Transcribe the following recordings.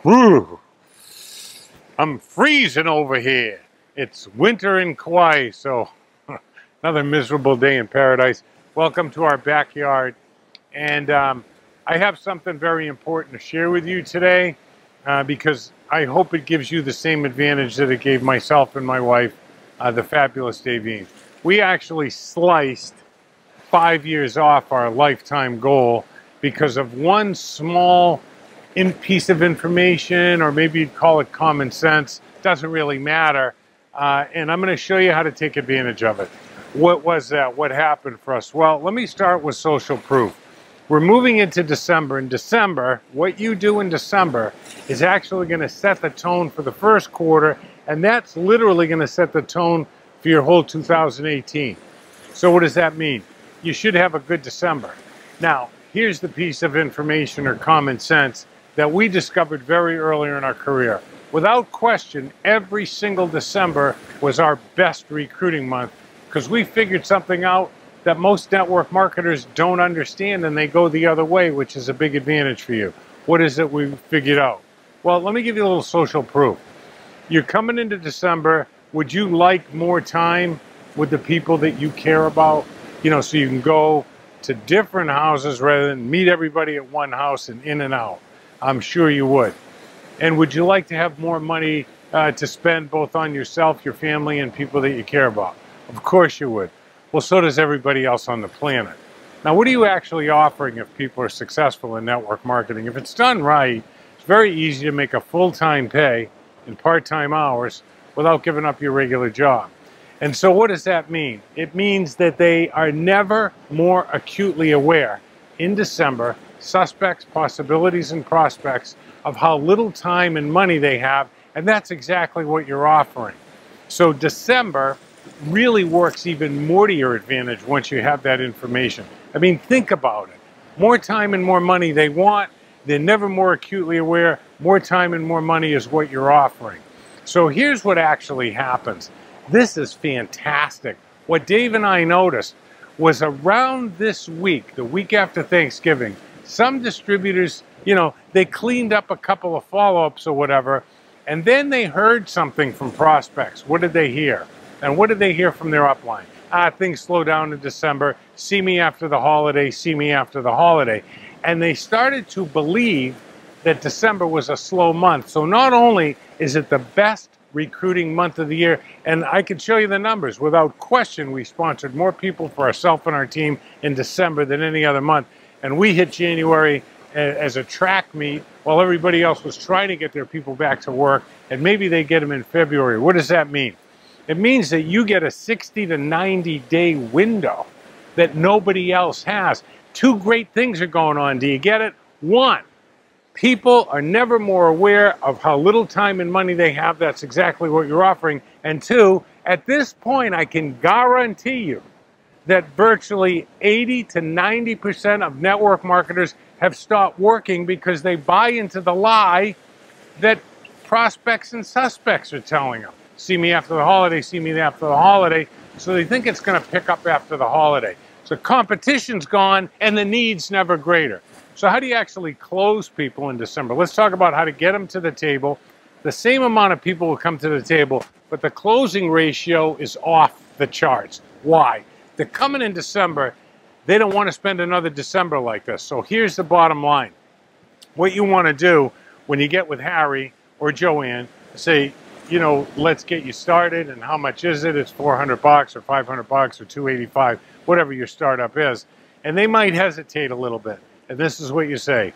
Whew. I'm freezing over here. It's winter in Kauai, so another miserable day in paradise. Welcome to our backyard. And I have something very important to share with you today because I hope it gives you the same advantage that it gave myself and my wife, the fabulous Davine. We actually sliced 5 years off our lifetime goal because of one small piece of information, or maybe you'd call it common sense. Doesn't really matter. And I'm going to show you how to take advantage of it. What was that? What happened for us? Well, let me start with social proof. We're moving into December. In December, what you do in December is actually going to set the tone for the first quarter, and that's literally going to set the tone for your whole 2018. So what does that mean? You should have a good December. Now, here's the piece of information or common sense that we discovered very early in our career. Without question, every single December was our best recruiting month because we figured something out that most network marketers don't understand, and they go the other way, which is a big advantage for you. What is it we figured out? Well, let me give you a little social proof. You're coming into December. Would you like more time with the people that you care about? You know, so you can go to different houses rather than meet everybody at one house and in and out. I'm sure you would. And would you like to have more money to spend both on yourself, your family, and people that you care about? Of course you would. Well, so does everybody else on the planet. Now, what are you actually offering if people are successful in network marketing? If it's done right, it's very easy to make a full-time pay in part-time hours without giving up your regular job. And so what does that mean? It means that they are never more acutely aware in December, suspects, possibilities, and prospects of how little time and money they have, and that's exactly what you're offering. So December really works even more to your advantage once you have that information. I mean, think about it. More time and more money they want. They're never more acutely aware. More time and more money is what you're offering. So here's what actually happens. This is fantastic. What Dave and I noticed was around this week, the week after Thanksgiving, some distributors, you know, they cleaned up a couple of follow-ups or whatever, and then they heard something from prospects. What did they hear? And what did they hear from their upline? Things slow down in December. See me after the holiday. See me after the holiday. And they started to believe that December was a slow month. So not only is it the best recruiting month of the year, and I can show you the numbers. Without question, we sponsored more people for ourselves and our team in December than any other month. And we hit January as a track meet while everybody else was trying to get their people back to work, and maybe they get them in February. What does that mean? It means that you get a 60 to 90 day window that nobody else has. Two great things are going on. Do you get it? One, people are never more aware of how little time and money they have. That's exactly what you're offering. And two, at this point, I can guarantee you that virtually 80 to 90% of network marketers have stopped working because they buy into the lie that prospects and suspects are telling them. See me after the holiday, see me after the holiday. So they think it's going to pick up after the holiday. So competition's gone and the need's never greater. So how do you actually close people in December? Let's talk about how to get them to the table. The same amount of people will come to the table, but the closing ratio is off the charts. Why? They're coming in December. They don't want to spend another December like this. So here's the bottom line. What you want to do when you get with Harry or Joanne, say, you know, let's get you started, and how much is it? It's $400 or $500 or $285, whatever your startup is. And they might hesitate a little bit. And this is what you say.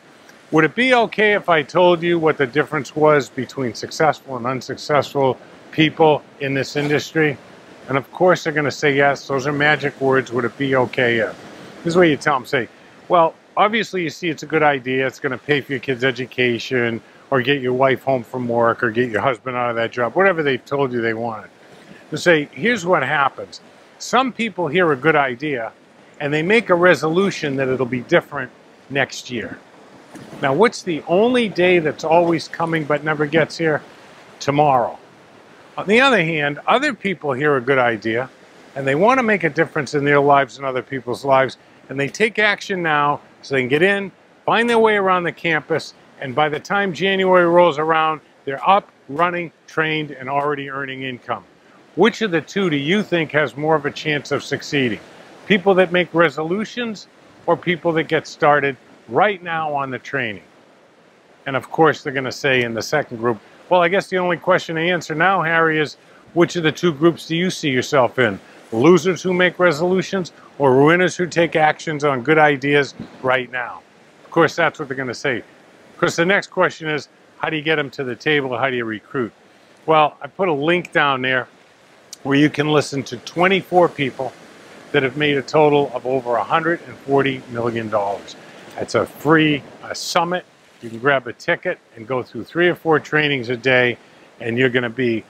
Would it be okay if I told you what the difference was between successful and unsuccessful people in this industry? And of course they're going to say yes. Those are magic words. Would it be okay if? This is what you tell them. Say, well, obviously you see it's a good idea. It's going to pay for your kids' education, or get your wife home from work, or get your husband out of that job, whatever they've told you they wanted. To say, here's what happens. Some people hear a good idea, and they make a resolution that it'll be different next year. Now, what's the only day that's always coming but never gets here? Tomorrow. On the other hand, other people hear a good idea, and they want to make a difference in their lives and other people's lives, and they take action now so they can get in, find their way around the campus, And by the time January rolls around, they're up, running, trained, and already earning income. Which of the two do you think has more of a chance of succeeding? People that make resolutions or people that get started right now on the training? And of course, they're going to say in the second group, well, I guess the only question to answer now, Harry, is which of the two groups do you see yourself in? Losers who make resolutions or winners who take actions on good ideas right now? Of course, that's what they're going to say. Of course, the next question is, how do you get them to the table? How do you recruit? Well, I put a link down there where you can listen to 24 people that have made a total of over $140 million. It's a free summit. You can grab a ticket and go through 3 or 4 trainings a day, and you're going to be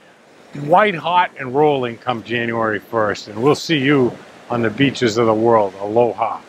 white hot and rolling come January 1st. And we'll see you on the beaches of the world. Aloha.